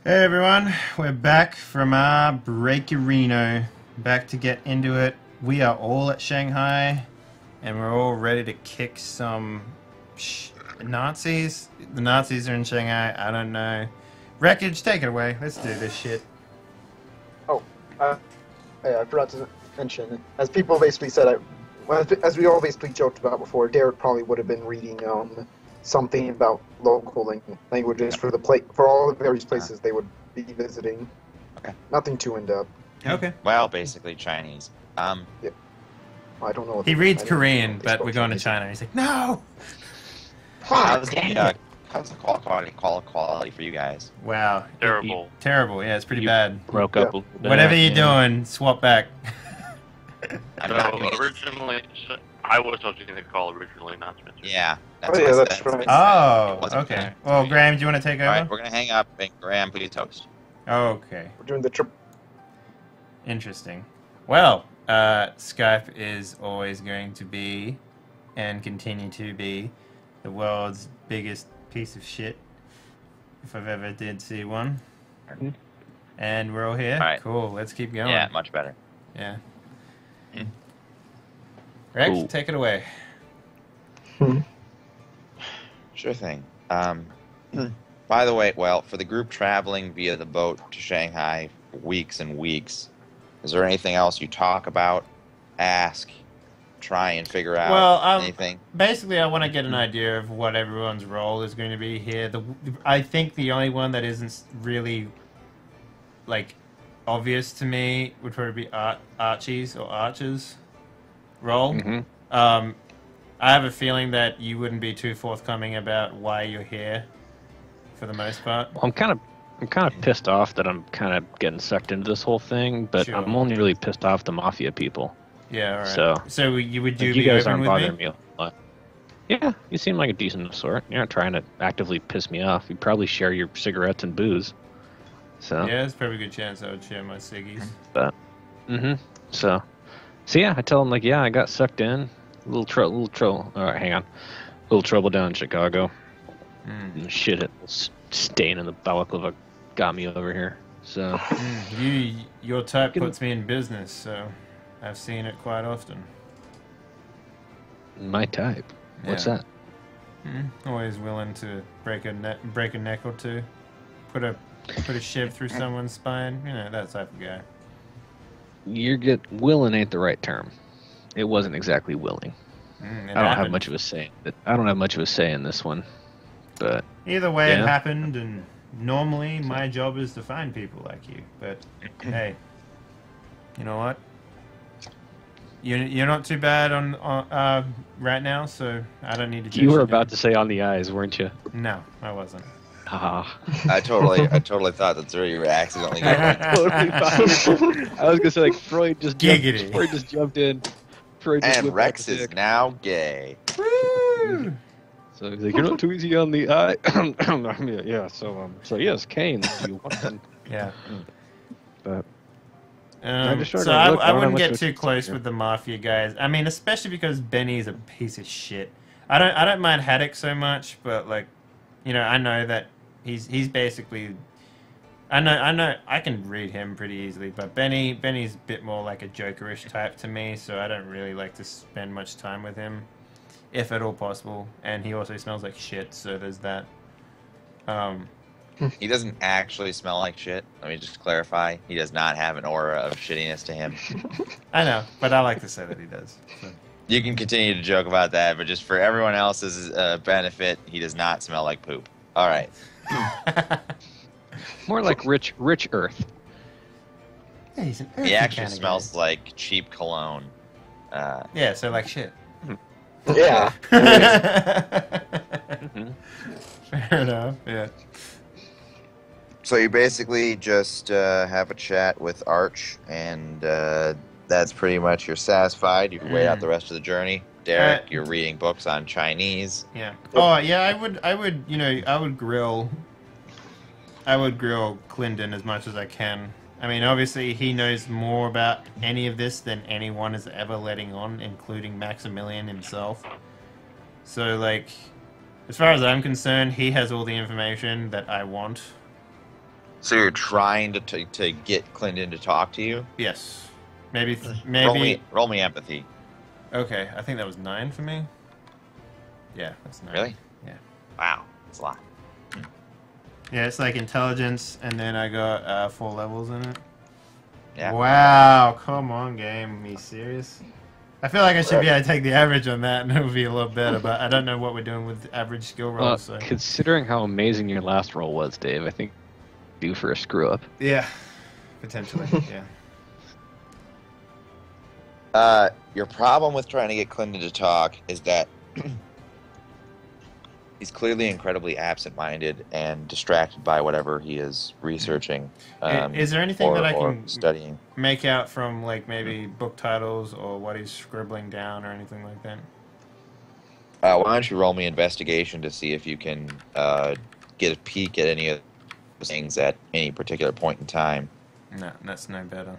Hey everyone, we're back from our breakerino, back to get into it. We are all at Shanghai, and we're all ready to kick some Nazis. The Nazis are in Shanghai, I don't know. Wreckage, take it away. Let's do this shit. Oh, I forgot to mention, as people basically said, as we all basically joked about before, Derek probably would have been reading something about local languages for all the various places they would be visiting. Okay. Nothing too in depth. Okay. Well, basically Chinese. Yeah. I don't know. What He reads Korean, they but spoke we're going to Chinese. China. He's like, no! How's the call quality for you guys? Wow. Terrible. Terrible, yeah, it's pretty bad. Broke up a little bit. Whatever you're doing, swap back. No, originally, I was using the call originally, not Spencer. Yeah. Oh, yeah, that's right. Oh, Wasn't okay. fair. Well, Graham, do you want to take over? Alright, we're gonna hang up and Graham, please toast. Okay. We're doing the trip. Interesting. Well, Skype is always going to be, and continue to be, the world's biggest piece of shit, if I've ever did see one. And we're all here. All right. Cool. Let's keep going. Yeah, much better. Yeah. Rex, Cool. take it away. Sure thing. By the way, well, for the group traveling via the boat to Shanghai for weeks and weeks, is there anything else you talk about, ask, try and figure out Well, anything? basically, I want to get an idea of what everyone's role is going to be here. I think the only one that isn't really, like, obvious to me would probably be Archie's or Archer's role. I have a feeling that you wouldn't be too forthcoming about why you're here, for the most part. Well, I'm kind of pissed off that I'm kind of getting sucked into this whole thing, but Sure. I'm only really pissed off the mafia people. Yeah, all right. So you would Like, be you guys open aren't with bothering me? me a lot. Yeah, you seem like a decent sort. You're not trying to actively piss me off. You probably share your cigarettes and booze. So Yeah, there's probably a good chance I would share my ciggies. but so yeah, I tell them like, yeah, I got sucked in. Little trouble. All right, hang on. Little trouble down in Chicago. And shit, stain in the balaclava got me over here. So Your type puts me in business, so I've seen it quite often. my type. What's Yeah. that? Always willing to break a neck or two, put a shiv through someone's spine. You know, that type of guy. Willing ain't the right term. It wasn't exactly willing. I don't have much of a say. I don't have much of a say in this one, but Either way, Yeah. it happened, and normally my job is to find people like you. But hey, you know what? You're not too bad on right now, so I don't need to. you were about to say on the eyes, weren't you? No, I wasn't. Ah, I totally thought that's where you were accidentally going. totally fine. I was gonna say like Freud just Giggity. jumped in. Freud just And whipped out Rex the is dick. now gay. Woo! So he's like, you're not too easy on the eye. yeah. So yes, Kane. You want Yeah. but just So started to I look, I don't wouldn't have get much too to close say. with the mafia guys. I mean, especially because Benny's a piece of shit. I don't mind Haddock so much, but like, you know, I know that he's basically. I know I can read him pretty easily, but Benny's a bit more like a jokerish type to me, so I don't really like to spend much time with him, if at all possible. And he also smells like shit, so there's that. He doesn't actually smell like shit. Let me just clarify. He does not have an aura of shittiness to him. I know, but I like to say that he does. So. You can continue to joke about that, but just for everyone else's benefit, he does not smell like poop. All right. more like rich earth. Yeah, he's an He earthy actually kinda smells guy. like cheap cologne. Yeah, so like shit. Yeah. Fair enough. Yeah. So you basically just have a chat with Arch, and that's pretty much you're satisfied. You can wait out the rest of the journey. Derek, you're reading books on Chinese. Yeah. Oh, yeah. I would. You know, I would grill Clinton as much as I can. I mean, obviously, he knows more about any of this than anyone is ever letting on, including Maximilian himself. So, like, as far as I'm concerned, he has all the information that I want. So you're trying to get Clinton to talk to you? Yes. Maybe. Roll me empathy. Okay, I think that was 9 for me. Yeah, that's 9. Really? Yeah. Wow, that's a lot. Yeah, it's like intelligence, and then I got 4 levels in it. Yeah. Wow, come on, game. Me serious? I feel like I should be able to take the average on that, and it would be a lot better. But I don't know what we're doing with average skill rolls. So Considering how amazing your last roll was, Dave, I think due for a screw up. yeah, potentially. Yeah. Your problem with trying to get Clinton to talk is that he's clearly incredibly absent-minded and distracted by whatever he is researching. Is there anything that I can studying? make out from like maybe book titles or what he's scribbling down or anything like that? Why don't you roll me investigation to see if you can get a peek at any of those things at any particular point in time? No, that's no better.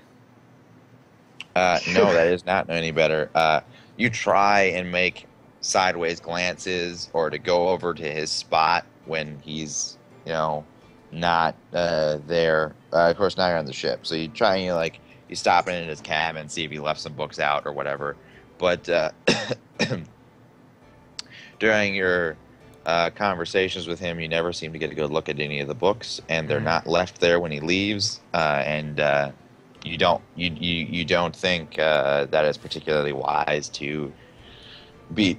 No, that is not any better. You try and make sideways glances or to go over to his spot when he's, not there. Of course, now you're on the ship, so you try and you stop in his cabin, see if he left some books out or whatever. But during your conversations with him, you never seem to get a good look at any of the books, and they're not left there when he leaves. You don't think that it's particularly wise to be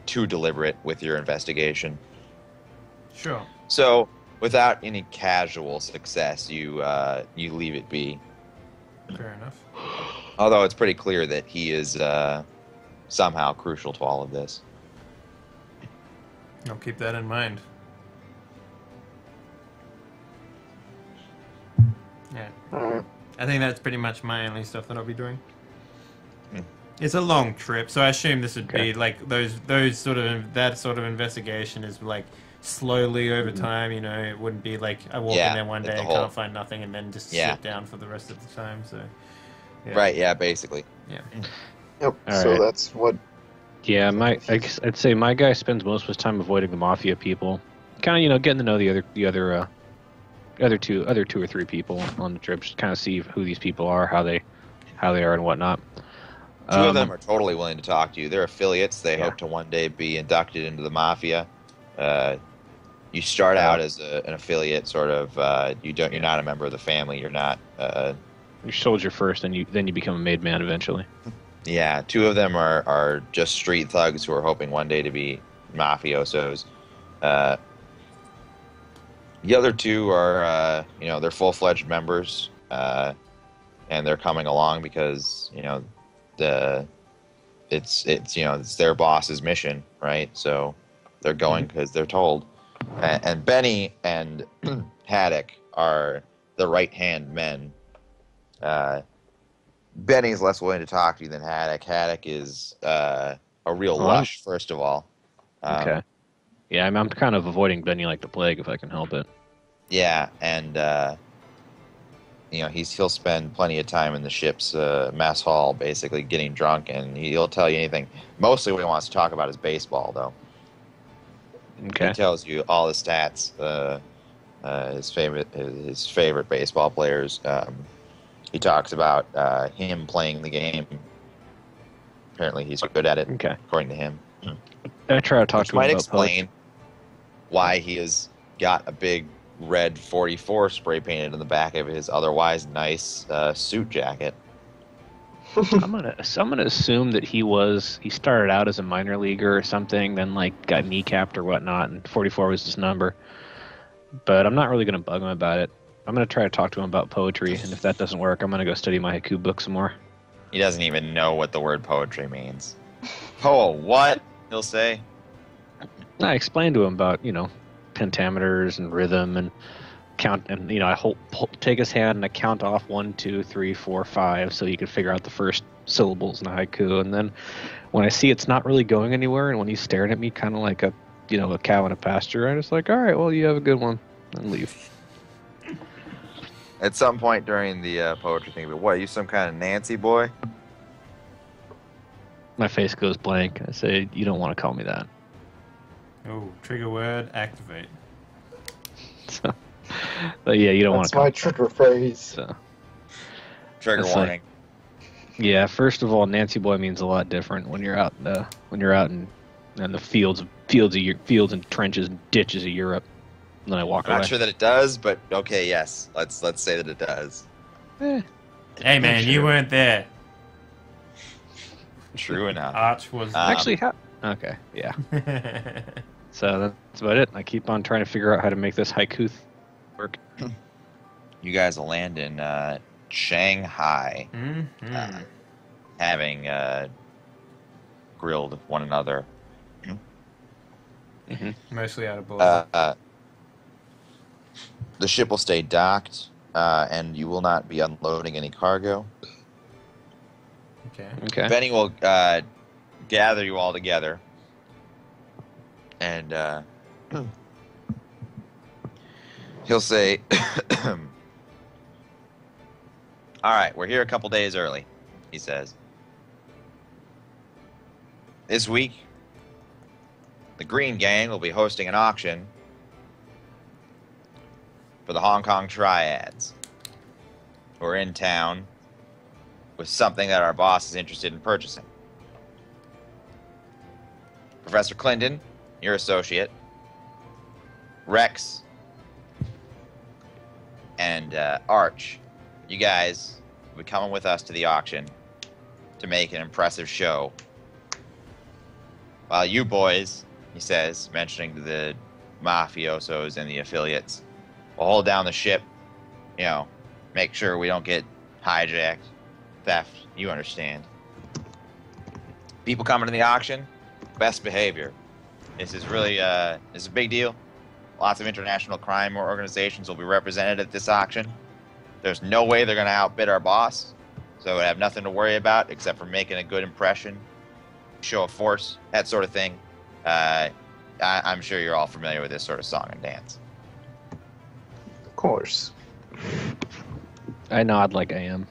too deliberate with your investigation. Sure. So, without any casual success, you leave it be. Fair enough. Although it's pretty clear that he is somehow crucial to all of this. I'll keep that in mind. Yeah. Alright. I think that's pretty much my only stuff that I'll be doing. It's a long trip, so I assume this would be like that sort of investigation is like slowly over time. It wouldn't be like I walk in there one day and can't find nothing, and then just sit down for the rest of the time. So, yeah. Right? Yeah, basically. Yeah. Yep. All So right. that's what. Yeah, I'd say my guy spends most of his time avoiding the mafia people, kind of getting to know the other two or three people on the trip, just kind of see who these people are, how they are, and whatnot. Two of them are totally willing to talk to you. They're affiliates. They hope to one day be inducted into the mafia. You start out as an affiliate, sort of. You're not a member of the family. You're not. You're soldier first, and then you become a made man eventually. Yeah, two of them are just street thugs who are hoping one day to be mafiosos. The other two are, they're full-fledged members, and they're coming along because it's their boss's mission, right? So they're going because they're told. And Benny and Haddock are the right-hand men. Benny's less willing to talk to you than Haddock. Haddock is a real lush, first of all. Okay. Yeah, I'm kind of avoiding Benny like the plague if I can help it. Yeah, and he'll spend plenty of time in the ship's mess hall, basically getting drunk, and he'll tell you anything. Mostly, what he wants to talk about is baseball, though. Okay. He tells you all the stats, his favorite baseball players. He talks about him playing the game. Apparently, he's good at it. Okay. According to him. I try to talk Which to him might about explain why he has got a big red 44 spray painted on the back of his otherwise nice suit jacket. I'm gonna assume that he started out as a minor leaguer or something, then got kneecapped or whatnot, and 44 was his number. But I'm not really gonna bug him about it. I'm gonna try to talk to him about poetry, and if that doesn't work, I'm gonna go study my haiku book some more. He doesn't even know what the word poetry means. Oh, what? He'll say. I explained to him about pentameters and rhythm and count, and I take his hand and I count off 1, 2, 3, 4, 5, so he could figure out the first syllables in a haiku. And then when I see it's not really going anywhere, and when he's staring at me kind of like a cow in a pasture, I'm just like, all right, well, you have a good one, and leave. At some point during the poetry thing, but what, are you some kind of Nancy boy? My face goes blank. I say, you don't want to call me that. Oh, trigger word, activate. So, But yeah, you don't want That's to my come. trigger phrase. So. Trigger That's warning. Yeah, first of all, Nancy Boy means a lot different when you're out in the fields and trenches and ditches of Europe. And then I walk I'm away. not sure that it does, but okay, yes. Let's say that it does. Hey man, you Sure. weren't there. True enough. Arch was Actually, okay, yeah. So that's about it. I keep on trying to figure out how to make this haiku work. You guys will land in Shanghai, having grilled one another. mostly out of bullshit. The ship will stay docked, and you will not be unloading any cargo. Okay. Benny will gather you all together, and he'll say, all right, we're here a couple days early, he says. This week, the Green Gang will be hosting an auction for the Hong Kong Triads, who are in town with something that our boss is interested in purchasing. Professor Clinton, your associate, Rex, and Arch, you guys will be coming with us to the auction to make an impressive show. While you boys, he says, mentioning the mafiosos and the affiliates, will hold down the ship, make sure we don't get hijacked, theft, you understand. People coming to the auction, best behavior. This is really, this is a big deal. Lots of international crime organizations will be represented at this auction. There's no way they're going to outbid our boss, so we have nothing to worry about except for making a good impression, show of force, that sort of thing. I'm sure you're all familiar with this sort of song and dance. Of course. I nod like I am.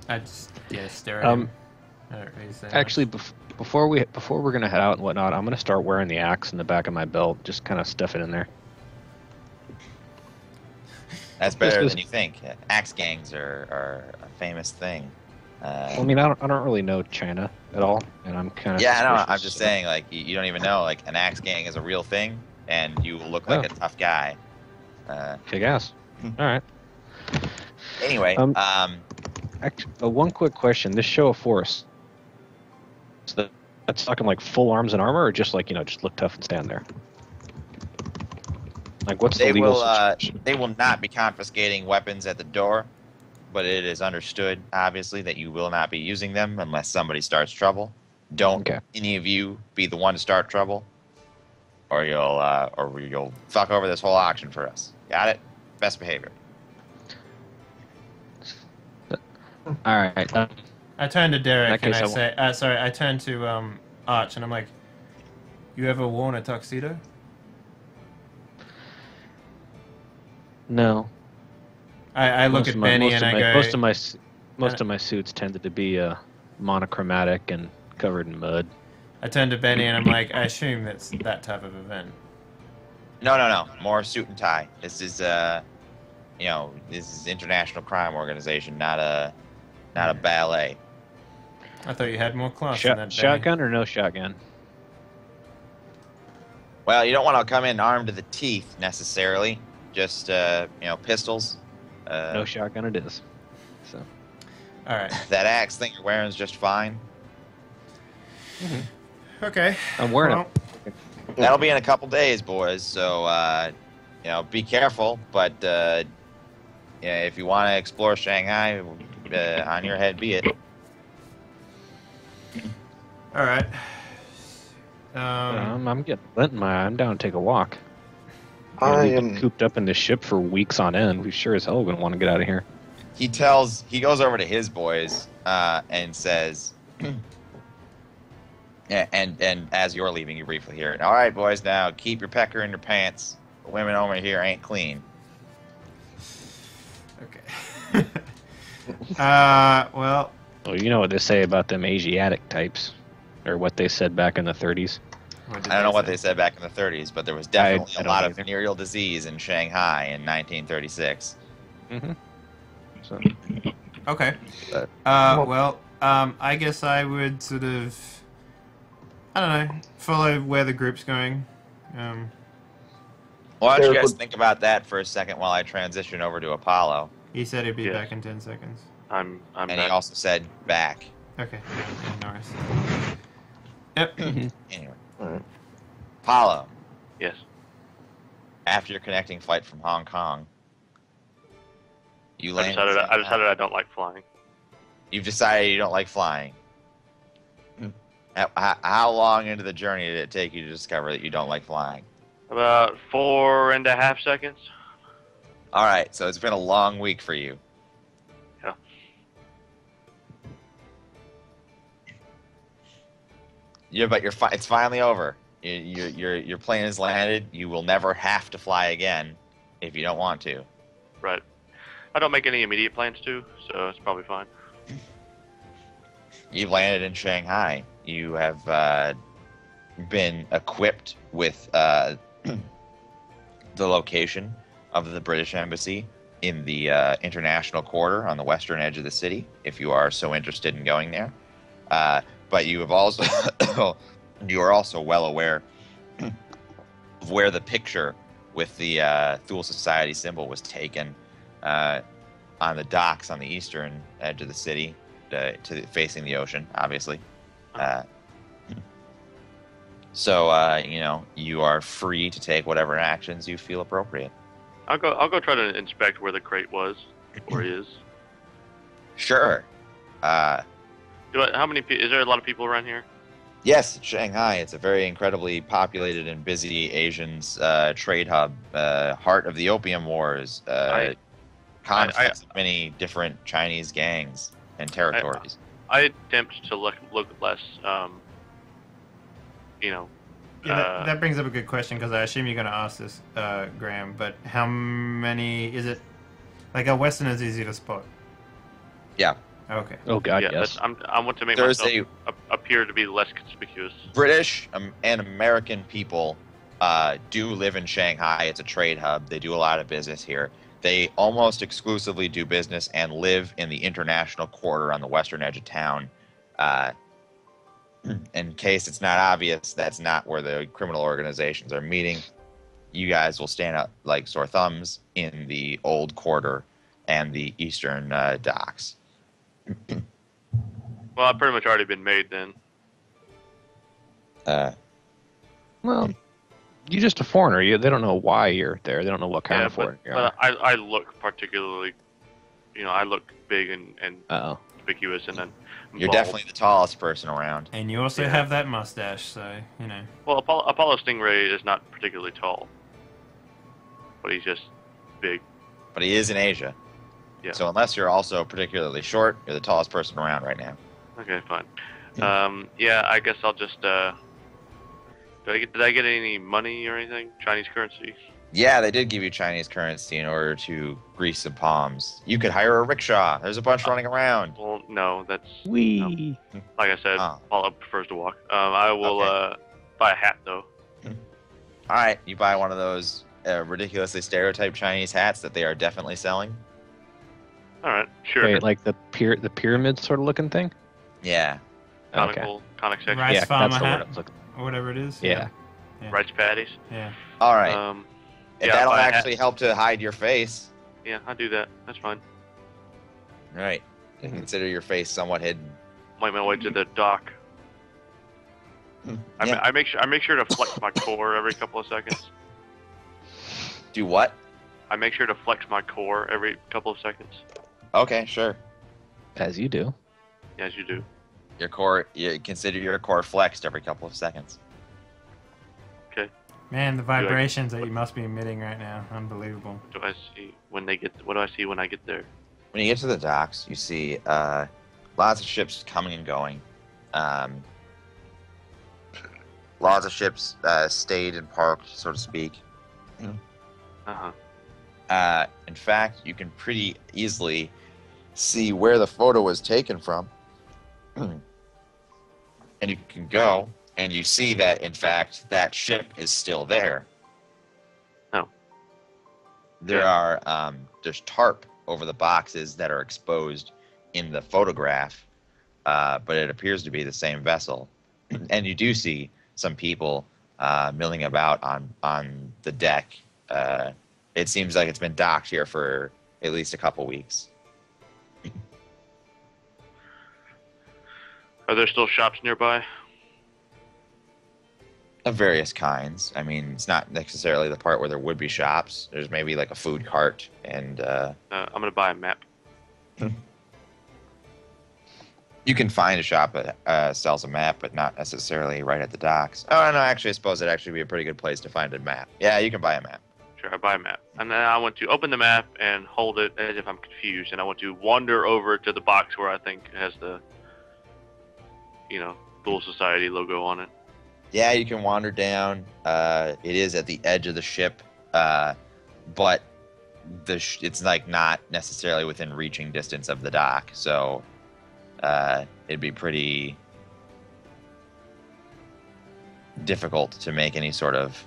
I just stare at him. I don't really say Actually, much. before we're gonna head out and whatnot, I'm gonna start wearing the axe in the back of my belt. Just kind of stuff it in there. That's better than you think. Axe gangs are a famous thing. I mean, I don't really know China at all, and I'm kind of Yeah, I know. I'm just saying, like, you don't even know, like, an axe gang is a real thing, and you will look like a tough guy. Kick ass. All right. Anyway, One quick question: this show of force, that's talking like full arms and armor, or just like just look tough and stand there? Like, what's the legal situation? they will not be confiscating weapons at the door, but it is understood, obviously, that you will not be using them unless somebody starts trouble. Don't any of you be the one to start trouble, or you'll fuck over this whole auction for us. Got it? Best behavior. All right. I turn to Derek and case, I say, I turn to Arch and I'm like, you ever worn a tuxedo? No. I look at Benny and I go... Most of my suits tended to be monochromatic and covered in mud. I turn to Benny and I'm like, I assume that's that type of event. No. More suit and tie. This is this is international crime organization, not a ballet. I thought you had more class than that, Benny. Shotgun or no shotgun? Well, you don't want to come in armed to the teeth necessarily. Just pistols. No shotgun it is. So. All right. That axe thing you're wearing is just fine. Okay. I'm wearing it. That'll be in a couple days, boys. So be careful. But if you want to explore Shanghai, on your head be it. All right. I'm getting lint in my eye. I'm down to take a walk. I We've been am. cooped up in this ship for weeks on end. We sure as hell gonna want to get out of here. He goes over to his boys and says, and as you're leaving, you briefly hear it. All right, boys, now keep your pecker in your pants. The women over here ain't clean. Okay. Well, Well, you know what they say about them Asiatic types, or what they said back in the 30s. What did I don't know what say? they said back in the 30s, but there was definitely I a don't lot of either. venereal disease in Shanghai in 1936. Mm-hmm. So, Okay. But- Well, I guess I would sort of, I don't know, follow where the group's going. Why don't you Derek guys would- think about that for a second while I transition over to Apollo? He said he'd be Yes. back in 10 seconds. I'm And he back. also said back. Okay. Yeah, Norris. Yep. Anyway. Alright. Apollo, Yes. after your connecting flight from Hong Kong, you I land. decided I don't like flying. You've decided you don't like flying. How long into the journey did it take you to discover that you don't like flying? About 4.5 seconds. All right, so it's been a long week for you. Yeah. Yeah, but it's finally over. Your plane has landed. You will never have to fly again if you don't want to. Right. I don't make any immediate plans to, so it's probably fine. You've landed in Shanghai. You have been equipped with the location of the British Embassy in the international quarter on the western edge of the city, if you are so interested in going there. But you have also you are also well aware of where the picture with the Thule Society symbol was taken on the docks on the eastern edge of the city, facing the ocean, obviously. So you are free to take whatever actions you feel appropriate. I'll go try to inspect where the crate was or is. Sure. Is there a lot of people around here? Yes, Shanghai. It's a very incredibly populated and busy Asians trade hub, heart of the Opium Wars, conflicts of many different Chinese gangs and territories. I attempt to look less, Yeah, that brings up a good question because I assume you're going to ask this, Graham. But how many is it? Like a Westerners easy to spot. Yeah. Okay. oh God, yeah, yes. I want to make There's myself appear to be less conspicuous. British and American people do live in Shanghai. It's a trade hub. They do a lot of business here. They almost exclusively do business and live in the international quarter on the western edge of town. In case it's not obvious, that's not where the criminal organizations are meeting. You guys will stand up like sore thumbs in the old quarter and the eastern docks. Well, I've pretty much already been made then. Well, you're just a foreigner. They don't know why you're there. They don't know what kind Yeah, of foreigner you but are. I look particularly, I look big and Uh-oh. conspicuous, and then You're bald. definitely the tallest person around. And you also Yeah. have that mustache, so you know. Well, Apollo Stingray is not particularly tall, but he's just big. But he is in Asia. Yeah. So unless you're also particularly short, you're the tallest person around right now. Okay, fine. Yeah, I guess I'll just. Did I get any money or anything? Chinese currency? Yeah, they did give you Chinese currency in order to grease some palms. You could hire a rickshaw. There's a bunch running around. Well, no, that's Wee. like I said. Oh. Apollo prefers to walk. I will Okay. buy a hat though. All right, you buy one of those ridiculously stereotyped Chinese hats that they are definitely selling. All right, sure. Wait, like the pyramid sort of looking thing? Yeah. Okay. Conic section, Rice Yeah, farmer that's the hat, word I was looking or whatever it is. Yeah. rice patties. Yeah. All right. Yeah, That'll buy a hat. actually help to hide your face. Yeah, I'll do that. That's fine. All right. Mhm. Consider your face somewhat hidden. Make my way to the dock. Yeah. I make sure to flex my core every couple of seconds. Do what? I make sure to flex my core every couple of seconds. Okay, sure. As you do. As you do. Consider your core flexed every couple of seconds. Man, the vibrations that you must be emitting right now, unbelievable. What do I see when I get there? When you get to the docks, you see lots of ships coming and going. Lots of ships stayed and parked, so to speak. Uh-huh. In fact, you can pretty easily see where the photo was taken from. And you can go And you see that, in fact, that ship is still there. Oh. There Yeah. are there's tarp over the boxes that are exposed in the photograph, but it appears to be the same vessel. And you do see some people milling about on the deck. It seems like it's been docked here for at least a couple weeks. Are there still shops nearby? Of various kinds. I mean, it's not necessarily the part where there would be shops. There's maybe like a food cart and I'm gonna buy a map. you can find a shop that sells a map, but not necessarily right at the docks. Oh, no, actually, I suppose it'd actually be a pretty good place to find a map. Yeah, you can buy a map. Sure, I buy a map. And then I want to open the map and hold it as if I'm confused, and I want to wander over to the box where I think it has the, Little Society logo on it. Yeah, you can wander down. It is at the edge of the ship, but it's like not necessarily within reaching distance of the dock, so it'd be pretty difficult to make any sort of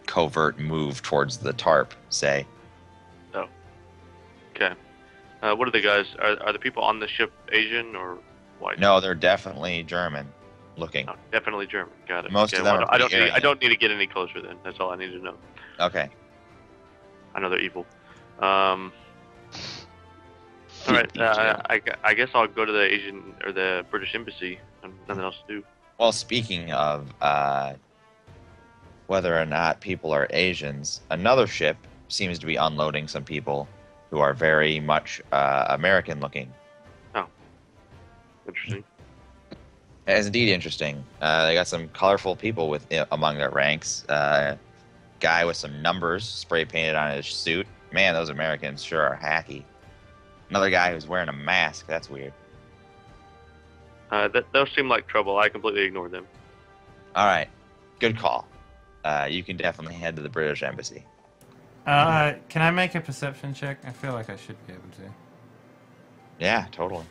covert move towards the tarp, say. Oh. Okay. What are the guys? Are the people on the ship Asian or white? No, they're definitely German looking. Oh, definitely German. Got it. Most of them are I pretty I don't need to get any closer then. That's all I need to know. Okay. I know they're evil. All right. I guess I'll go to the Asian or the British embassy. Nothing else to do. Well, speaking of whether or not people are Asians, another ship seems to be unloading some people who are very much American looking. Oh. Interesting. It is indeed interesting. They got some colorful people among their ranks. Guy with some numbers spray painted on his suit. Man, those Americans sure are hacky. Another guy who's wearing a mask. That's weird. Those seem like trouble. I completely ignored them. All right. Good call. You can definitely head to the British embassy. Can I make a perception check? I feel like I should be able to. Yeah, totally.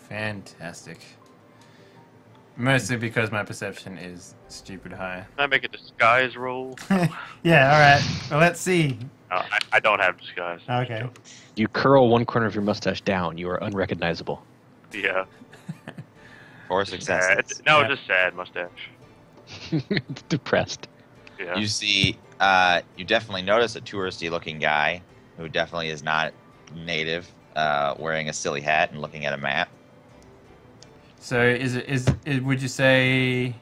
Fantastic. Mostly because my perception is stupid high. Can I make a disguise roll? Yeah, alright. Well, let's see. I don't have disguise. Okay. You curl one corner of your mustache down. You are unrecognizable. Yeah. For success. No, Yeah. just sad mustache. Depressed. Yeah. You see, you definitely notice a touristy-looking guy who definitely is not native, wearing a silly hat and looking at a map. So would you say,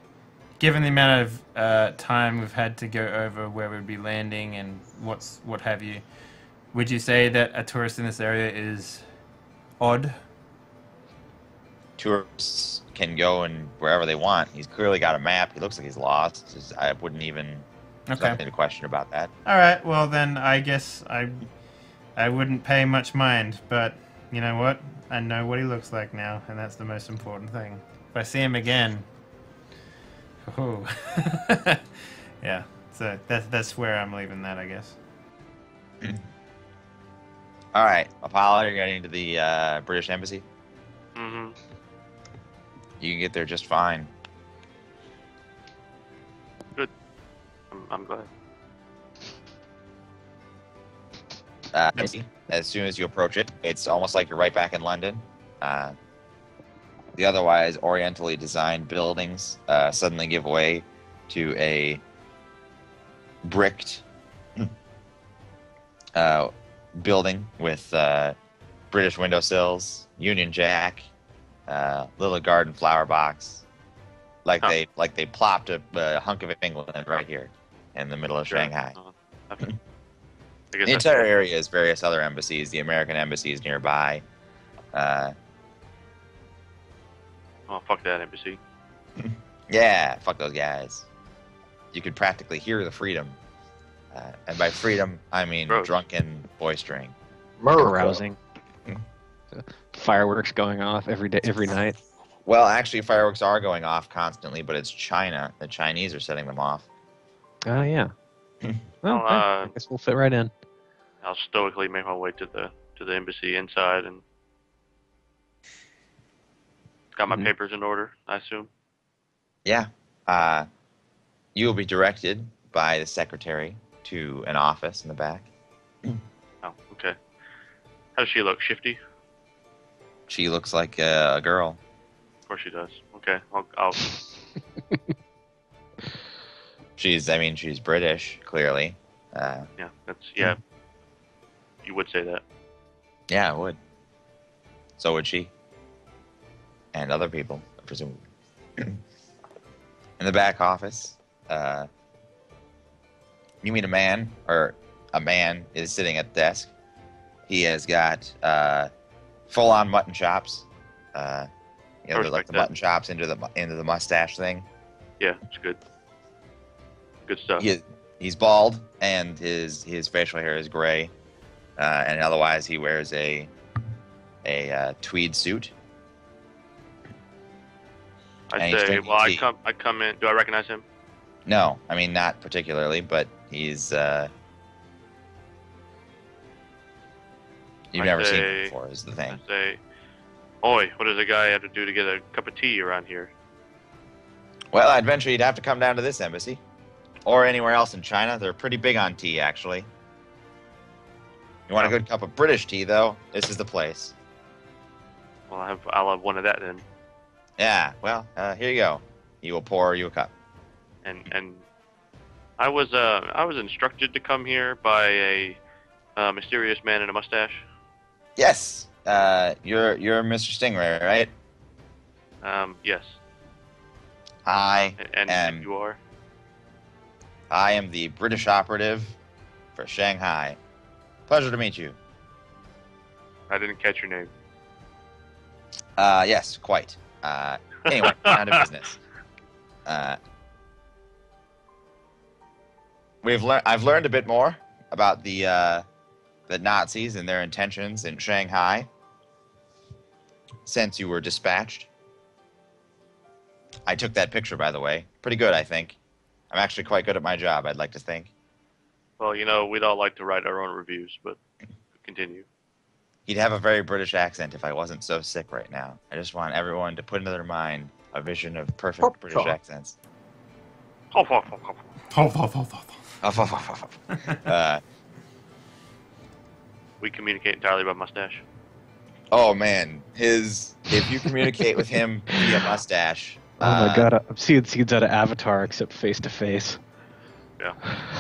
given the amount of time we've had to go over where we'd be landing and what have you, would you say that a tourist in this area is odd? Tourists can go and wherever they want. He's clearly got a map. He looks like he's lost. I wouldn't even... There's Okay. nothing to question about that. Alright, well then I guess I wouldn't pay much mind, but you know what? I know what he looks like now, and that's the most important thing. If I see him again... Oh. Yeah, so that's where I'm leaving that, I guess. All right, Apollo, you're getting to the British embassy. Mm-hmm. You can get there just fine. Good. I'm glad. As soon as you approach it, it's almost like you're right back in London. The otherwise orientally designed buildings suddenly give way to a bricked building with British windowsills, Union Jack, little garden flower box, like they plopped a hunk of England right here in the middle of Shanghai. Okay. I guess The entire area is various other embassies. The American embassy is nearby. Oh, fuck that embassy. Yeah, fuck those guys. You could practically hear the freedom. And by freedom, I mean Gross. drunken boistering. Carousing. Fireworks going off every day, every night. Well, actually, fireworks are going off constantly, but it's China. The Chinese are setting them off. Oh, yeah. Well, Well, I guess we'll fit right in. I'll stoically make my way to the embassy inside and got my Mhm. papers in order, I assume. Yeah. You will be directed by the secretary to an office in the back. Oh, okay. How does she look? Shifty? She looks like a girl. Of course she does. Okay, I'll She's British, clearly. yeah, yeah. You would say that. Yeah, I would. So would she. And other people, presumably. In the back office, you meet a man is sitting at the desk. He has got full-on mutton chops. They're like the mutton chops into the mustache thing. Yeah, it's good. Good stuff. He's bald, and his facial hair is gray, and otherwise he wears a tweed suit. I say, well, I come in. Do I recognize him? No, I mean not particularly, but he's you've never seen him before. Is the thing? I say, oi, what does a guy have to do to get a cup of tea around here? Well, I'd venture you'd have to come down to this embassy, or anywhere else in China. They're pretty big on tea, actually. You want a good cup of British tea, though? This is the place. Well, I'll have one of that then. Yeah. Well, here you go. He will pour you a cup. And I was instructed to come here by a mysterious man in a mustache. Yes. You're Mr. Stingray, right? Yes. And you are? I am the British operative for Shanghai. Pleasure to meet you. I didn't catch your name. Yes, quite. Anyway, down to business. I've learned a bit more about the Nazis and their intentions in Shanghai since you were dispatched. I took that picture, by the way. Pretty good, I think. I'm actually quite good at my job, I'd like to think. Well, we'd all like to write our own reviews, but continue. He'd have a very British accent if I wasn't so sick right now. I just want everyone to put into their mind a vision of perfect British accents. We communicate entirely by mustache. Oh man, if you communicate with him via mustache. Oh my god, I'm seeing scenes out of Avatar except face to face. Yeah.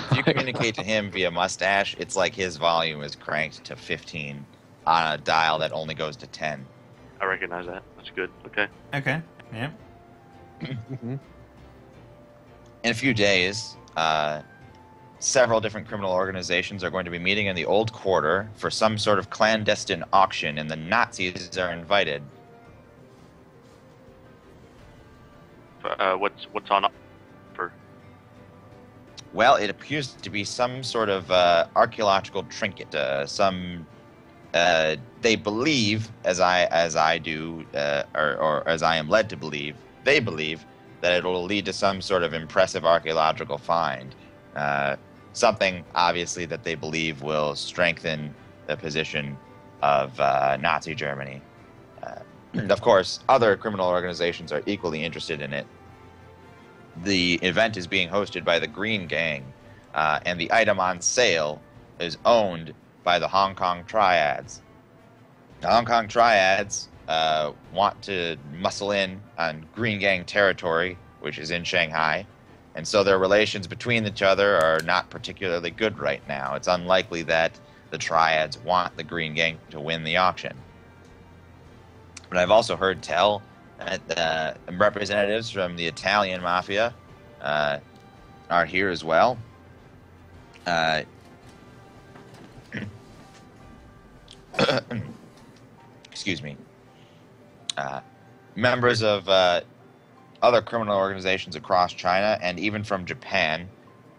If you communicate to him via mustache, it's like his volume is cranked to 15 on a dial that only goes to 10. I recognize that. That's good. Okay. Okay. Yeah. In a few days, several different criminal organizations are going to be meeting in the Old Quarter for some sort of clandestine auction, and the Nazis are invited. What's on offer? Well, it appears to be some sort of archaeological trinket. They believe, as I do, or as I am led to believe, they believe that it will lead to some sort of impressive archaeological find. Something, obviously, that they believe will strengthen the position of Nazi Germany. Of course, other criminal organizations are equally interested in it. The event is being hosted by the Green Gang, and the item on sale is owned by the Hong Kong Triads. The Hong Kong Triads want to muscle in on Green Gang territory, which is in Shanghai, and so their relations between each other are not particularly good right now. It's unlikely that the Triads want the Green Gang to win the auction. But I've also heard tell that representatives from the Italian mafia are here as well. Excuse me. Members of other criminal organizations across China and even from Japan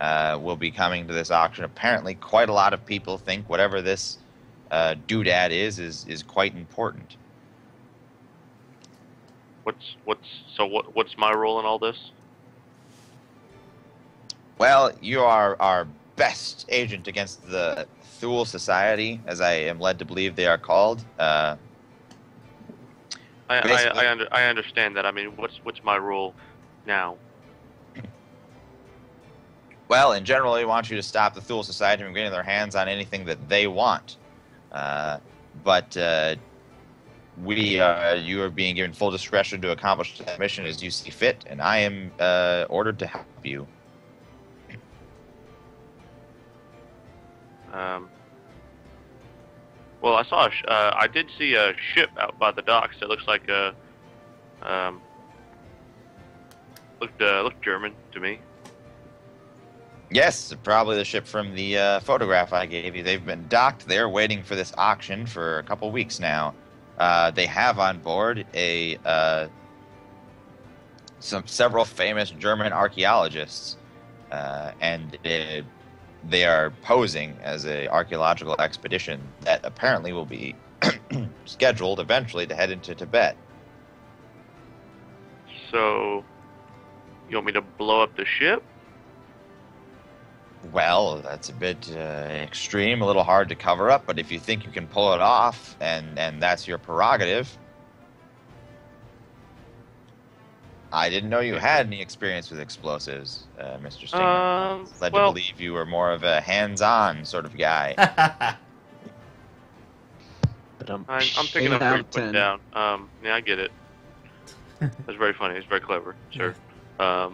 will be coming to this auction. Apparently, quite a lot of people think whatever this doodad is quite important. What's my role in all this? Well, you are our best agent against the Thule Society, as I am led to believe they are called. I understand that. I mean, what's my role now? Well, in general, they want you to stop the Thule Society from getting their hands on anything that they want. But you are being given full discretion to accomplish that mission as you see fit, and I am ordered to help you. Well, I did see a ship out by the docks that looks like looked German to me. Yes, probably the ship from the photograph I gave you. They've been docked there waiting for this auction for a couple weeks now. They have on board several famous German archaeologists, and they are posing as an archaeological expedition that apparently will be scheduled eventually to head into Tibet. So, you want me to blow up the ship? Well, that's a bit extreme, a little hard to cover up, but if you think you can pull it off, and that's your prerogative. I didn't know you had any experience with explosives, Mr. Stinger. Led to believe you were more of a hands-on sort of guy. But I'm picking up what you're putting down. Yeah, I get it. That's very funny. It's very clever, sir. I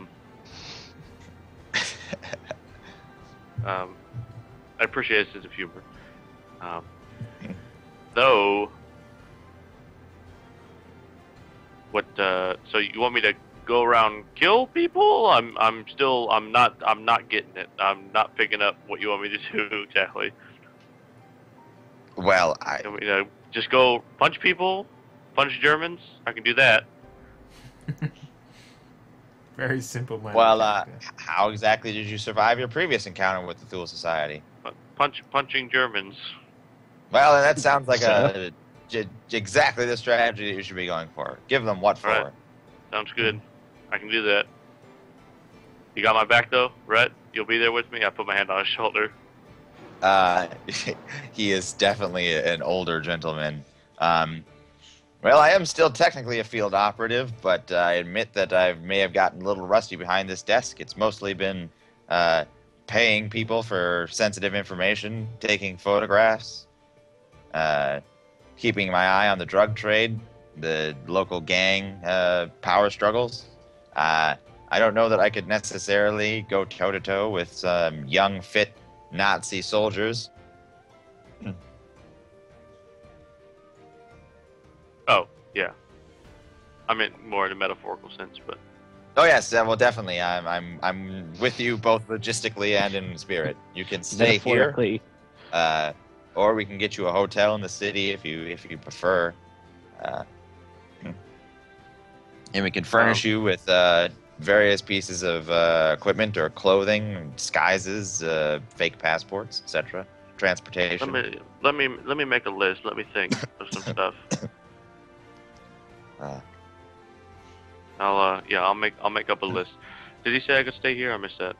appreciate his sense of humor. Though, so you want me to go around and kill people? I'm not getting it. I'm not picking up what you want me to do exactly. Well, just go punch people, punch Germans. I can do that. Very simple man. Well, how exactly did you survive your previous encounter with the Thule Society? Punching Germans. Well, that sounds like exactly the strategy that you should be going for. Give them what for? Right. Sounds good. I can do that. You got my back, though, Rhett? You'll be there with me? I put my hand on his shoulder. He is definitely an older gentleman. Well, I am still technically a field operative, but I admit that I may have gotten a little rusty behind this desk. It's mostly been paying people for sensitive information, taking photographs, keeping my eye on the drug trade, the local gang power struggles. I don't know that I could necessarily go toe-to-toe with some young, fit Nazi soldiers. Oh, yeah. I meant more in a metaphorical sense, but... Oh yes, well definitely. I'm with you both logistically and in spirit. You can stay here, or we can get you a hotel in the city if you prefer, and we can furnish you with various pieces of equipment or clothing, disguises, fake passports, etc. Transportation. Let me make a list. Let me think of some stuff. I'll make up a list. Did he say I could stay here? I missed that.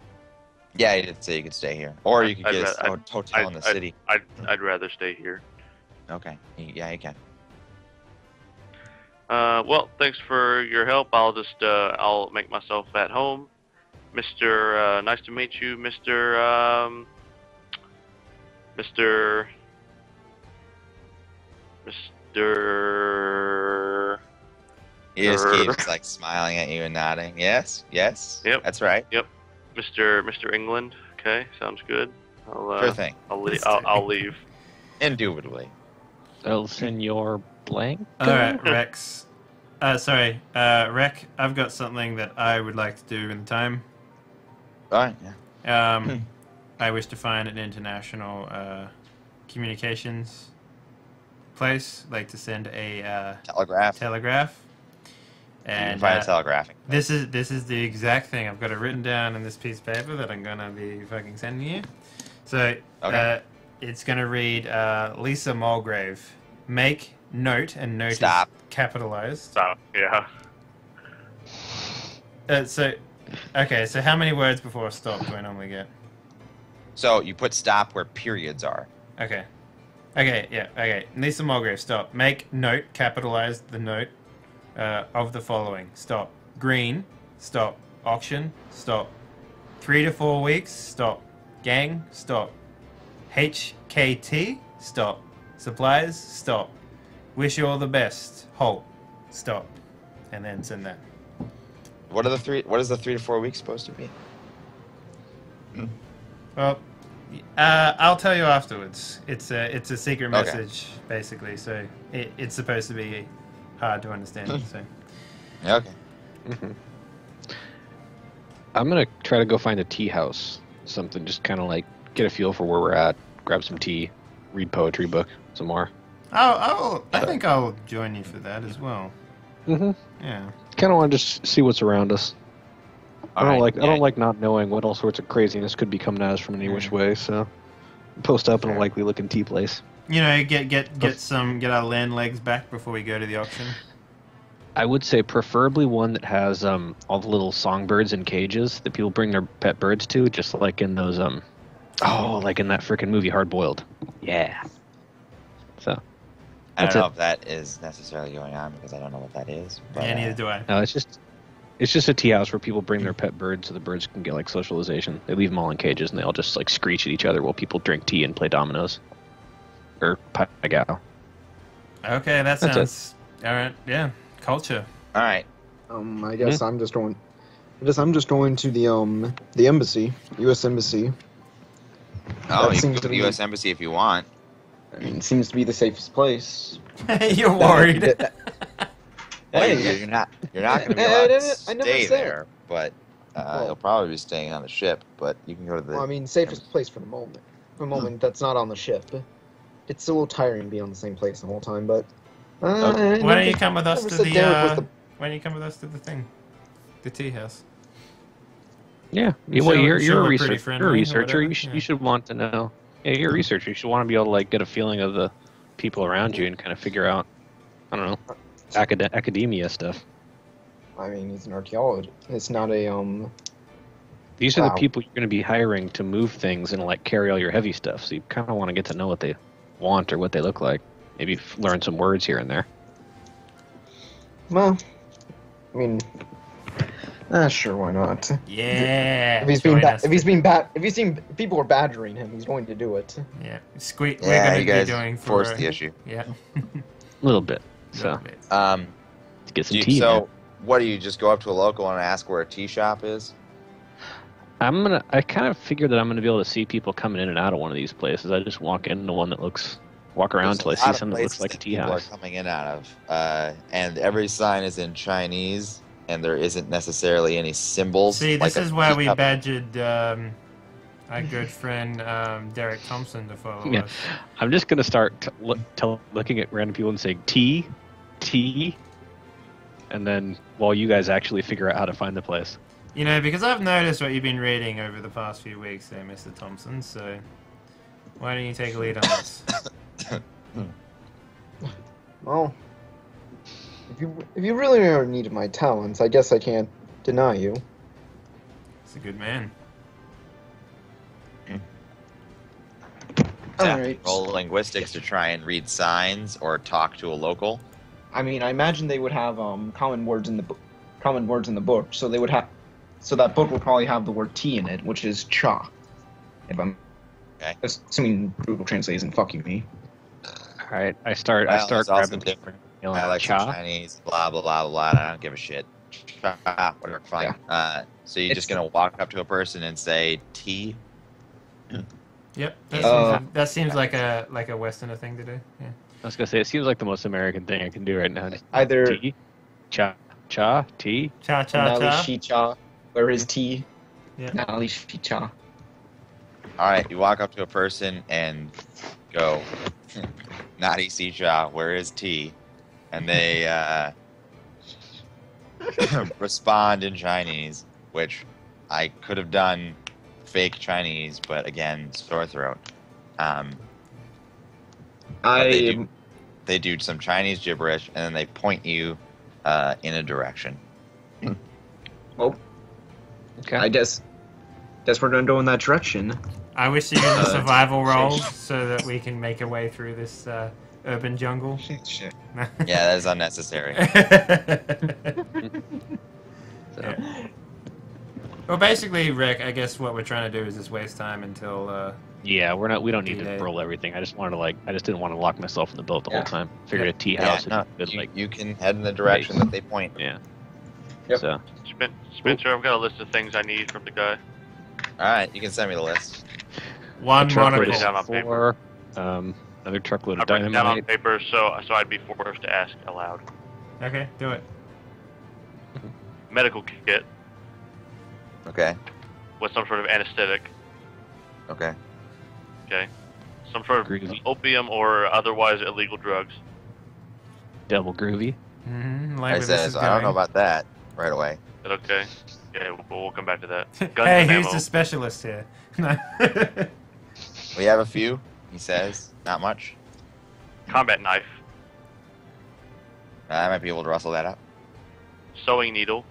Yeah, he did say you could stay here, or you could get a hotel in the city. I'd rather stay here. Okay. Yeah, you can. Well, thanks for your help. I'll make myself at home. Mr. Nice to meet you, Mr. He just keeps like smiling at you and nodding. Yes. Yep. That's right. Yep. Mr. England. Okay, sounds good. Sure thing. I'll leave. Indubitably. El Senor Blank. All right, Rex. Rec. I've got something that I would like to do in the time. All right. Yeah. I wish to find an international communications place, like to send a telegraph. And find a telegraphing. This is the exact thing. I've got it written down in this piece of paper that I'm gonna be fucking sending you. So it's gonna read Lisa Mulgrave. Make note, and note Stop. is capitalized. Stop. Yeah. So how many words before stop do I normally get? So you put stop where periods are. Okay. Lisa Mulgrave, stop. Make note, capitalize the note of the following. Stop. Green, stop. Auction, stop. 3 to 4 weeks, stop. Gang, stop. HKT, stop. Supplies, stop. Wish you all the best. Halt, stop. And then send that. What is the 3 to 4 weeks supposed to be? Well, I'll tell you afterwards. It's a secret Okay. message, basically. So it's supposed to be hard to understand. So Okay. I'm gonna try to go find a tea house, something just kind of like get a feel for where we're at, grab some tea, read poetry book some more. I think I'll join you for that as well. Mm-hmm. Yeah. Kind of want to just see what's around us. I don't Alright, I don't like not knowing what all sorts of craziness could be coming at us from any which way. So post up in a Fair. likely looking tea place. You know, get our land legs back before we go to the auction. I would say preferably one that has all the little songbirds in cages that people bring their pet birds to, just like in those like in that freaking movie Hard Boiled. Yeah. So I That's don't know it. if that is necessarily going on because I don't know what that is. But, Yeah, neither do I. no, it's just a tea house where people bring their pet birds so the birds can get like socialization. They leave them all in cages and they all just like screech at each other while people drink tea and play dominoes or pie-gow. Okay, that That's it. sounds all right. Yeah, culture. All right. I guess I'm just going. I'm just going to the embassy, U.S. embassy. Oh, That you can seems go to to the be- U.S. Embassy if you want. I mean, it seems to be the safest place. You're worried. Well, Hey. you're not going to be I allowed to never stay said. there, but Well- you'll probably be staying on the ship. But you can go to the. Well, I mean, safest place for the moment. For the moment, that's not on the ship. It's a little tiring being on the same place the whole time, but. Why don't you come with us never to said the? Derek was the Why don't you come with us to the thing, the tea house? Yeah. Sure- Well, you're sure a we're pretty researcher. friendly You're a or researcher. whatever, You yeah. should want to know. Yeah, you're a researcher. You should want to be able to like get a feeling of the people around you and kind of figure out, I don't know, academia stuff. I mean, he's an archaeologist. It's not a These are the Wow. people you're going to be hiring to move things and like carry all your heavy stuff. So you kind of want to get to know what they want or what they look like. Maybe learn some words here and there. Well, I mean, sure, why not? Yeah. If he's join being us. if he's being bad, if he's seen people are badgering him, he's going to do it. Yeah. We're Yeah, gonna you guys be doing for forced the issue. Yeah. A little bit. So Um, to get some do you- tea. so, man. what do you just go up to a local and ask where a tea shop is? I kind of figured that I'm gonna be able to see people coming in and out of one of these places. I just walk into one that walk around There's till I a see lot of something that looks places like a that tea people house. are coming in out of, and every sign is in Chinese, and there isn't necessarily any symbols. See, like this a is why we teacup. badgered our good friend Derek Thompson to follow Yeah. us. I'm just gonna start looking at random people and saying tea, and then while you guys actually figure out how to find the place. You know, because I've noticed what you've been reading over the past few weeks there, Mr. Thompson, so why don't you take a lead on this? Well, if you really are in need of my talents, I guess I can't deny you. It's a good man. Yeah, Alright. roll linguistics to try and read signs or talk to a local. I mean, I imagine they would have common words in the book, so they would have, so that book would probably have the word tea in it, which is cha. If I'm Okay. assuming Google Translate isn't fucking me. All right, I start Well, it's also grabbing different. yelling I like some cha. Chinese, blah blah blah blah. And I don't give a shit. Whatever, fine. So you're just gonna walk up to a person and say tea. Yep, Uh, that seems like a Westerner thing to do. Yeah. I was gonna say it seems like the most American thing I can do right now. Just Either tea, cha, tea. Cha cha Nali cha. Shi Cha, where is tea? Yeah. Nali Shi Cha. All right, you walk up to a person and go, "Nadi Sisha, where is tea?" And they respond in Chinese, which I could have done fake Chinese, but again, sore throat. They do some Chinese gibberish, and then they point you in a direction. Okay. I guess we're gonna go in that direction. I wish you did a survival roll so that we can make our way through this urban jungle. Shit. Yeah, that is unnecessary. So, Well, basically, Rick, I guess what we're trying to do is just waste time until. Yeah, we're not. We don't need D-Day. to roll everything. I just wanted to I just didn't want to lock myself in the boat the whole time. Figured a tea Yeah, house no, would be good. you can head in the direction that they point. Yeah. Yep. So Spencer, I've got a list of things I need from the guy. All right, you can send me the list. One truckload monocle. Down on of four. Another truckload I of wrote it down on dynamite. paper, so I'd be forced to ask aloud. Okay, do it. Medical kit Okay. with some sort of anesthetic. Okay. Okay. Some sort of Groovy. opium or otherwise illegal drugs. Double groovy. Mm-hmm. I says I don't know about that right away. Is that okay? Yeah, we'll come back to that. Guns Hey, and who's ammo. the specialist here? No. We have a few. He says not much. Combat knife. I might be able to rustle that up. Sewing needle.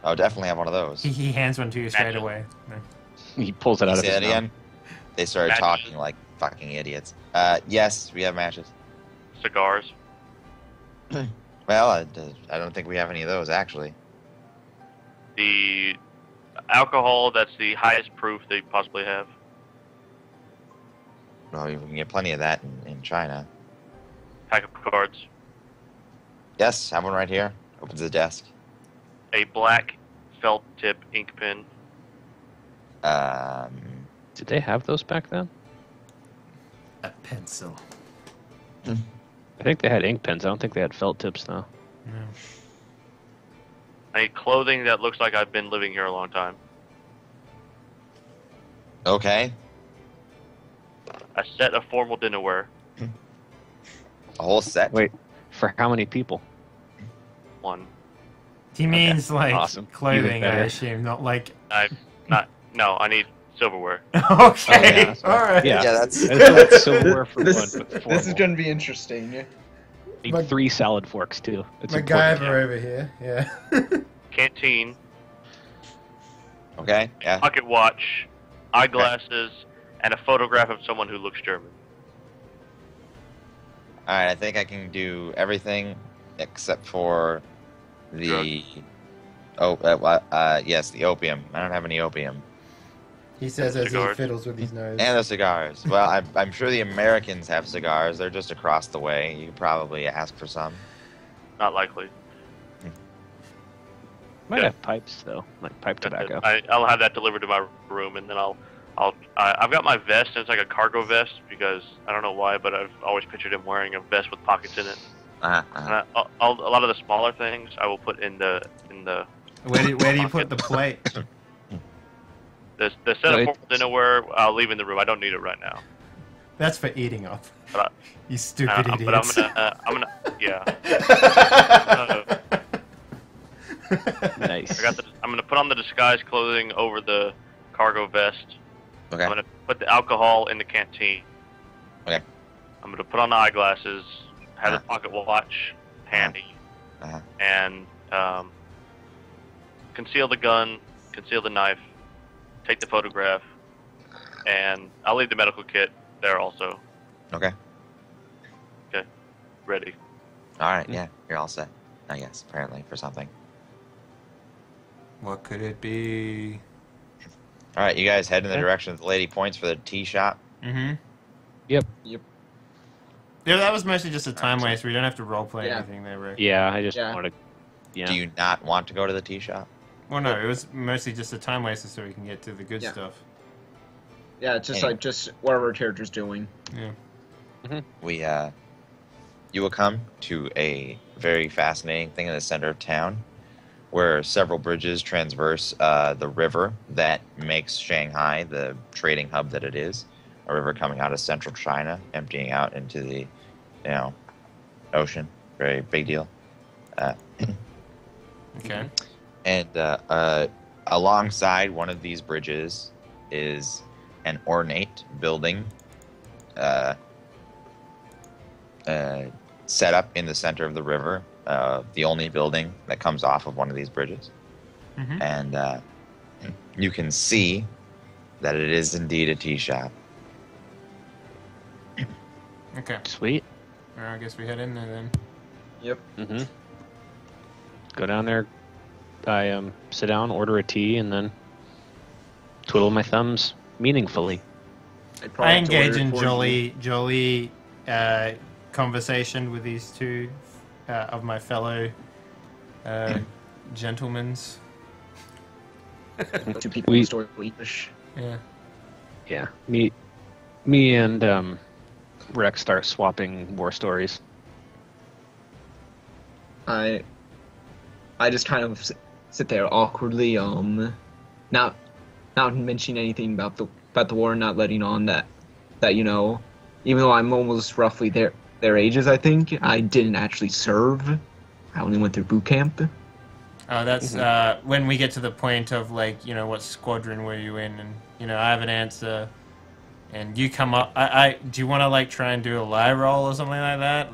Oh, definitely have one of those. he hands one to you straight Matches. away. No. He pulls it out of Say his that mouth. again. They started Matches. talking like fucking idiots. Yes, we have matches. Cigars. Well, I don't think we have any of those actually. The alcohol that's the highest proof they possibly have. Well, we can get plenty of that in China. Pack of cards. Yes, have one right here. Opens the desk. A black felt tip ink pen. Did they have those back then? A pencil. I think they had ink pens. I don't think they had felt tips though. No. I need clothing that looks like I've been living here a long time. Okay. A set of formal dinnerware. A whole set. Wait, for how many people? One. He means like Awesome. clothing, Even I better. assume, not like. No, I need silverware. Okay, yeah, sorry. all right. Yeah. that's That's silverware for This, one, but this is formal. going to be interesting. Need My- 3 salad forks too. It's MacGyver important. over here. Yeah. Canteen. okay. Yeah. Pocket watch. Eyeglasses. And a photograph of someone who looks German. All right. I think I can do everything except for the. Yes, the opium. I don't have any opium. He says as he Cigars. fiddles with his nose. And the cigars. Well, I'm sure the Americans have cigars. They're just across the way. You could probably ask for some. Not likely. Might Yeah. have pipes though, like pipe tobacco. I'll have that delivered to my room, and then I've got my vest, and it's like a cargo vest because I don't know why, but I've always pictured him wearing a vest with pockets in it. Uh-huh. And a lot of the smaller things I will put in the Where do you put the plate? the set No, of it's- formal dinnerware. I'll leave in the room. I don't need it right now. That's for eating off. But You stupid but idiots. I'm gonna yeah. Nice. I'm gonna put on the disguise clothing over the cargo vest. Okay. I'm gonna put the alcohol in the canteen. Okay. I'm gonna put on the eyeglasses, have Uh-huh. the pocket watch handy, Uh-huh. and conceal the gun, conceal the knife, take the photograph, and I'll leave the medical kit there also. Okay. Ready. All right. Yeah. You're all set. I guess. Apparently for something. What could it be? All right. You guys head in the Okay. direction of the lady points for the tea shop. Mm-hmm. Yep. Yeah, that was mostly just a time waste. We don't have to roleplay Yeah. anything there, Rick. Yeah, I just Yeah. wanted. Yeah. Do you not want to go to the tea shop? Well, no, it was mostly just a time waster so we can get to the good Yeah. stuff. Yeah, it's just Anyway. like just whatever our character's doing. Yeah. You will come to a very fascinating thing in the center of town, where several bridges transverse the river that makes Shanghai the trading hub that it is. A river coming out of central China, emptying out into the, ocean. Very big deal. Okay. And alongside one of these bridges is an ornate building set up in the center of the river, the only building that comes off of one of these bridges. Mm-hmm. And you can see that it is indeed a tea shop. Okay. Sweet. Well, I guess we head in there then. Yep. Mm-hmm. Go down there. I sit down, order a tea, and then twiddle my thumbs meaningfully. I engage in jolly conversation with these two of my fellow gentlemen's. Two people who story English. Yeah. Yeah. Me and Rex start swapping war stories. I just kind of sit there awkwardly, not mentioning anything about the war, not letting on that even though I'm almost roughly their ages, I think I didn't actually serve. I only went through boot camp. Oh, that's when we get to the point of what squadron were you in, and I have an answer, and you come up. Do you want to try and do a lie roll or something like that?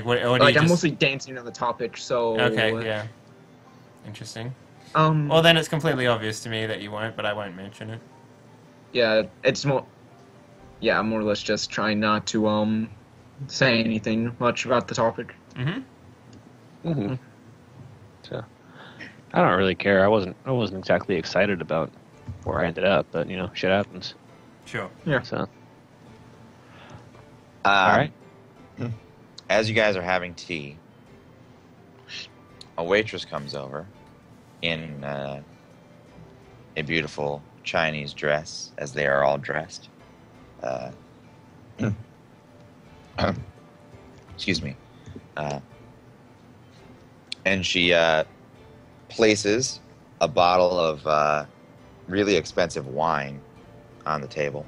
What? Or do you I'm mostly dancing on the topic, so. Okay. Yeah. Interesting. Well, then it's completely obvious to me that you won't, but I won't mention it. Yeah, it's more. Yeah, I'm more or less just trying not to say anything much about the topic. So, I don't really care. I wasn't exactly excited about where I ended up, but shit happens. Sure. Yeah. So. All right. As you guys are having tea, a waitress comes over in a beautiful Chinese dress, as they are all dressed. Excuse me. And she places a bottle of really expensive wine on the table.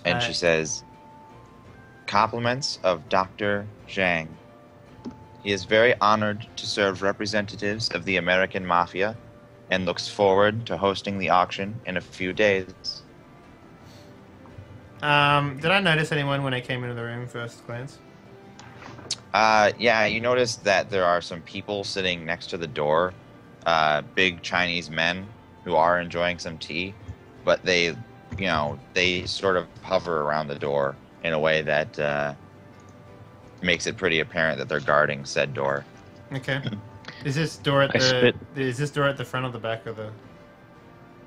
And she says, "Compliments of Dr. Zhang. He is very honored to serve representatives of the American Mafia and looks forward to hosting the auction in a few days." Did I notice anyone when I came into the room first glance? Yeah, you notice that there are some people sitting next to the door, big Chinese men who are enjoying some tea, but they sort of hover around the door in a way that makes it pretty apparent that they're guarding said door. Okay. Is this door at the front or the back of the?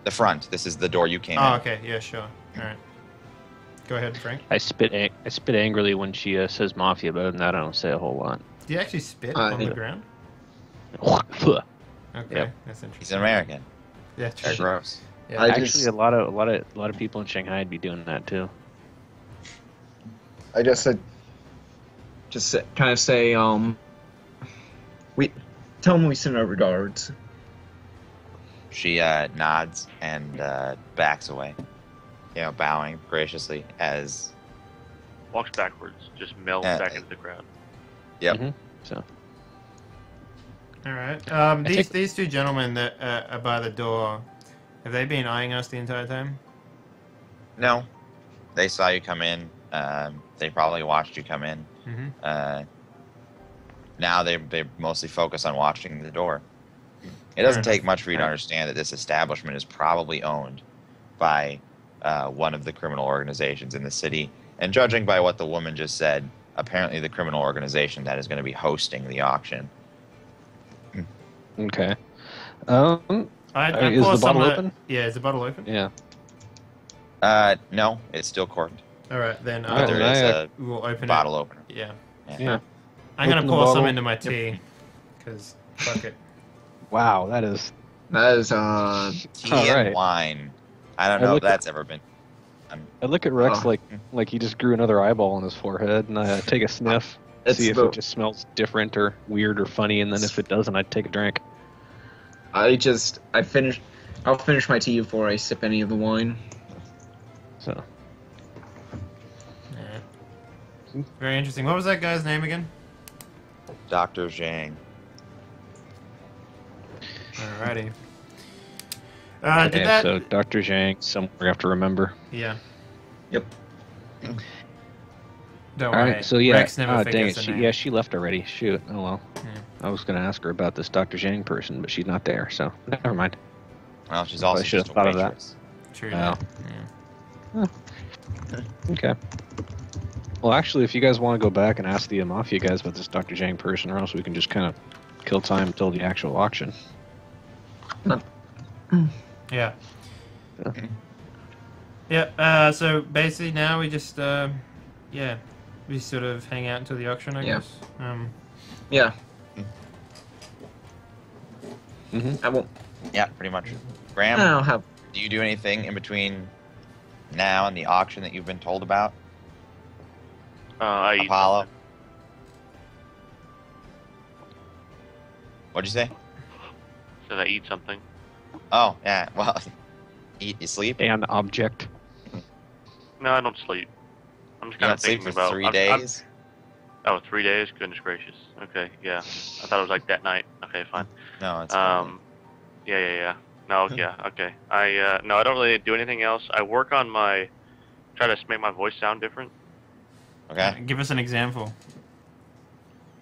The front. This is the door you came in. Oh, okay. Yeah, sure. All right. Go ahead, Frank. I spit angrily when she says mafia, but other than that, I don't say a whole lot. Do you actually spit on the ground? Okay, Yep. That's interesting. He's an American. Yeah, They're true. gross. Yeah. Actually, a lot of people in Shanghai would be doing that too. I just kind of say, we tell them we send our regards. She nods and backs away, bowing graciously as... Walks backwards, just melts back into the crowd. Yep. So. All right. These two gentlemen that are by the door, have they been eyeing us the entire time? No. They saw you come in. They probably watched you come in. Mm-hmm. Now they mostly focus on watching the door. It doesn't take much for you to understand that this establishment is probably owned by one of the criminal organizations in the city. And judging by what the woman just said, apparently the criminal organization that is going to be hosting the auction. Okay. I Is pour the some bottle of open? Yeah, is the bottle open? Yeah. No, it's still corked. All right, then But there is a we'll open bottle opener. it. Yeah. Yeah. I'm going Open to the pour some bottle. into my tea, because fuck it. Wow, that is. That is Tea All right. and wine. I don't I know if look that's ever been... I look at Rex Oh. like he just grew another eyeball on his forehead, and I take a sniff, see if it just smells different or weird or funny, and then if it doesn't, I'd take a drink. I'll finish my tea before I sip any of the wine. So. Yeah. Very interesting. What was that guy's name again? Dr. Zhang. Alrighty. So Dr. Zhang, somewhere I have to remember. Yeah. Yep. Don't All worry. right, so yeah, Rex never dang figures it, the name. she left already. Shoot, oh well. Yeah. I was gonna ask her about this Dr. Zhang person, but she's not there, so never mind. Well, she's I also should've just a thought of that. waitress. True. Wow. Yeah. Okay. Well, actually, if you guys want to go back and ask the Mafia guys about this Dr. Zhang person, or else we can just kind of kill time until the actual auction. Yeah. So basically now we just we sort of hang out until the auction, I guess. Yeah. Mm-hmm. I won't. Yeah, pretty much. I Graham, don't have. do you do anything in between now and the auction that you've been told about? I eat Apollo? something. What'd you say? Said I eat something. Oh, yeah, well, eat, you sleep? An object. No, I don't sleep. I'm just You kind don't of sleep thinking for about 3 I'm- days? oh, 3 days? Goodness gracious. Okay, yeah. I thought it was like that night. Okay, fine. No, it's Yeah. No, yeah, okay. No, I don't really do anything else. I work on try to make my voice sound different. okay. Give us an example.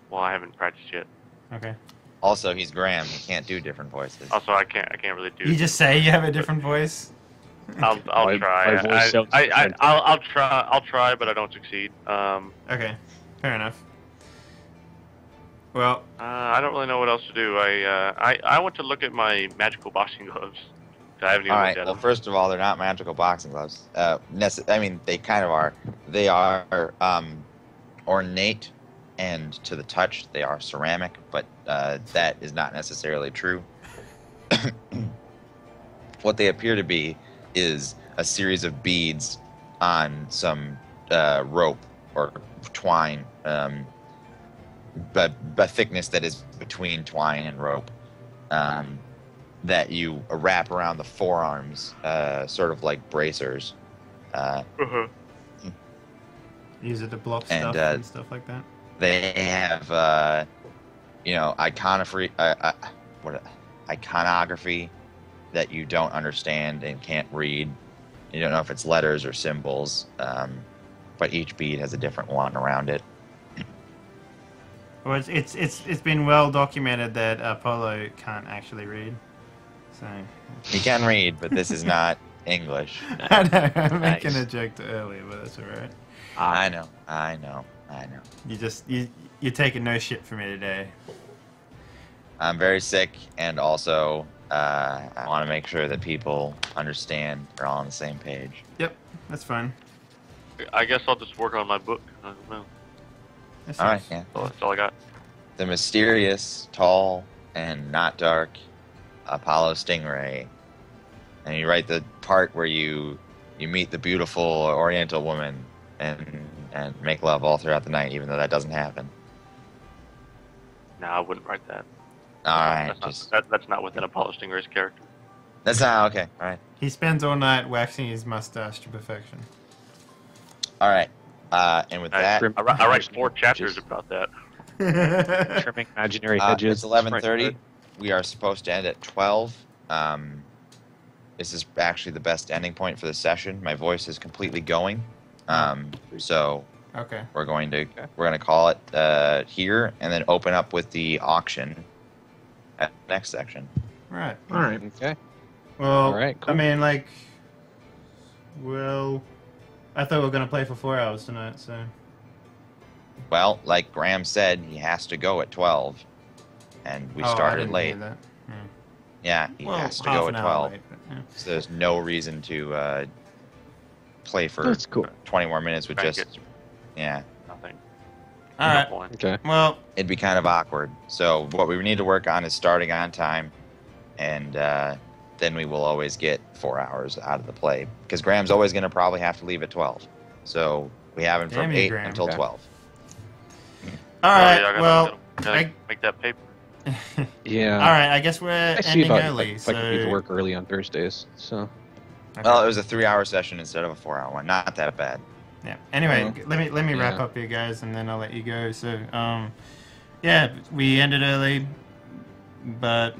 Well, I haven't practiced yet. Okay. Also, he's Graham. He can't do different voices. Also, I can't really do. You just say you have a different voice. I'll My try. voice sounds different. I'll try, but I don't succeed. Okay, fair enough. Well, I don't really know what else to do. I want to look at my magical boxing gloves. I haven't even All right. looked at Well, them. first of all, they're not magical boxing gloves. I mean, they kind of are. They are ornate, and to the touch, they are ceramic. But that is not necessarily true. What they appear to be is a series of beads on some rope or twine, but a thickness that is between twine and rope. That you wrap around the forearms, sort of like bracers. Uh-huh. use it to block And, stuff and stuff like that. They have, iconography that you don't understand and can't read. You don't know if it's letters or symbols, but each bead has a different one around it. Well, it's been well documented that Apollo can't actually read. So He can read, but this is not English. I know I'm making Nice. a joke earlier, but that's alright. I know. You're taking no shit from me today. I'm very sick, and also I want to make sure that people understand they're all on the same page. Yep, that's fine. I guess I'll just work on my book. I don't know. That All right, seems- yeah. So that's all I got. The mysterious, tall, and not dark Apollo Stingray. And you write the part where you meet the beautiful Oriental woman and make love all throughout the night, even though that doesn't happen. No, I wouldn't write that. All right, That's not within Apollo Stingray's character. that's not okay. All right, He spends all night waxing his mustache to perfection. all right. And with that, trim- I write 4 chapters about that. Trimming imaginary hedges. it's 11:30. We are supposed to end at 12. This is actually the best ending point for the session. My voice is completely going. So Okay. we're going to call it here, and then open up with the auction at the next section. Right. All right. Okay. Well, All right, cool. I mean, I thought we were going to play for 4 hours tonight, so... Well, like Graham said, he has to go at 12, and we Oh, I started didn't late. hear that. Hmm. Yeah, he Well, has to half go an at hour 12. late, but, yeah. So there's no reason to play for That's cool. 20 more minutes with Try and just get yeah. nothing. All No right. point. Okay. Well, It'd be kind of awkward. So what we need to work on is starting on time, and then we will always get 4 hours out of the play because Graham's always going to probably have to leave at 12. So we have him Damn from you, 8 Graham. until Okay. 12. all Oh, right. yeah, I Well, gotta make that paper. Yeah. all right. I guess we're I see ending if early. if I can get to So work early on Thursdays. So okay. Well, it was a 3-hour session instead of a 4-hour one. Not that bad. Yeah. Anyway, Well, let me wrap yeah. up here, guys, and then I'll let you go. So, yeah, we ended early, but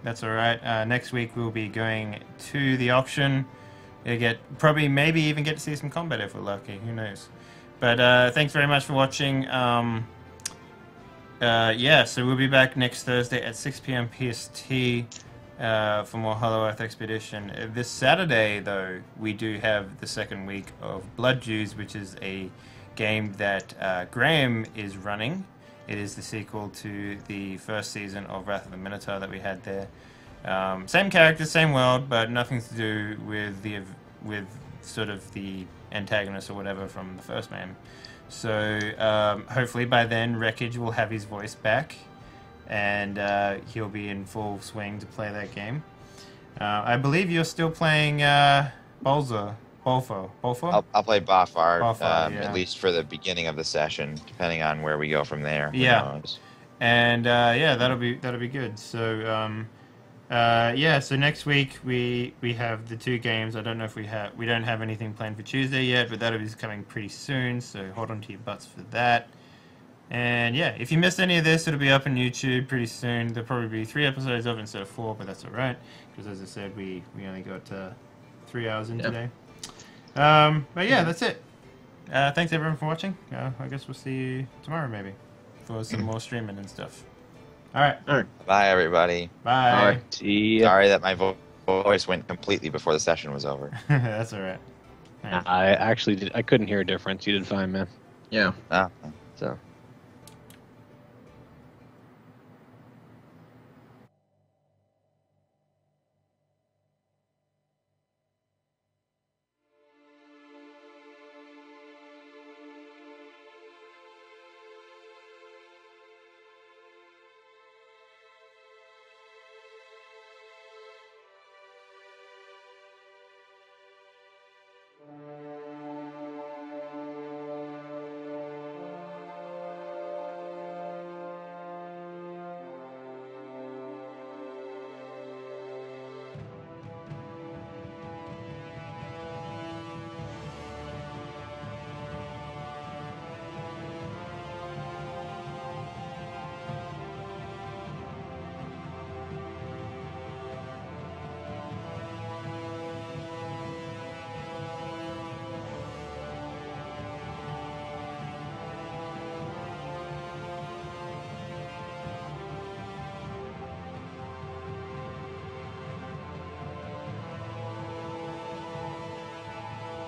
that's all right. Next week we'll be going to the auction. You'll maybe even get to see some combat if we're lucky. Who knows? But thanks very much for watching. Yeah, so we'll be back next Thursday at 6 p.m. PST for more Hollow Earth Expedition. This Saturday, though, we do have the second week of Blood Jews, which is a game that Graham is running. It is the sequel to the first season of Wrath of the Minotaur that we had there. Same characters, same world, but nothing to do with sort of the antagonist or whatever from the first game. So hopefully by then Wreckage will have his voice back, and he'll be in full swing to play that game. I believe you're still playing Bolfo. I'll play Boffard, Boffard, yeah. at least for the beginning of the session, depending on where we go from there. Who Yeah. knows? And that'll be good. So so next week we have the 2 games. I don't know if we don't have anything planned for Tuesday yet, but that'll be coming pretty soon. So hold on to your butts for that. And yeah, if you missed any of this, it'll be up on YouTube pretty soon. There'll probably be 3 episodes of it instead of 4, but that's all right because as I said, we only got 3 hours in today. But yeah, that's it. Thanks everyone for watching. I guess we'll see you tomorrow maybe for some more streaming and stuff. All right. Bye, everybody. Bye. All right. See ya. Sorry that my voice went completely before the session was over. That's all right. All right. I actually I couldn't hear a difference. You did fine, man. Yeah. Ah. So.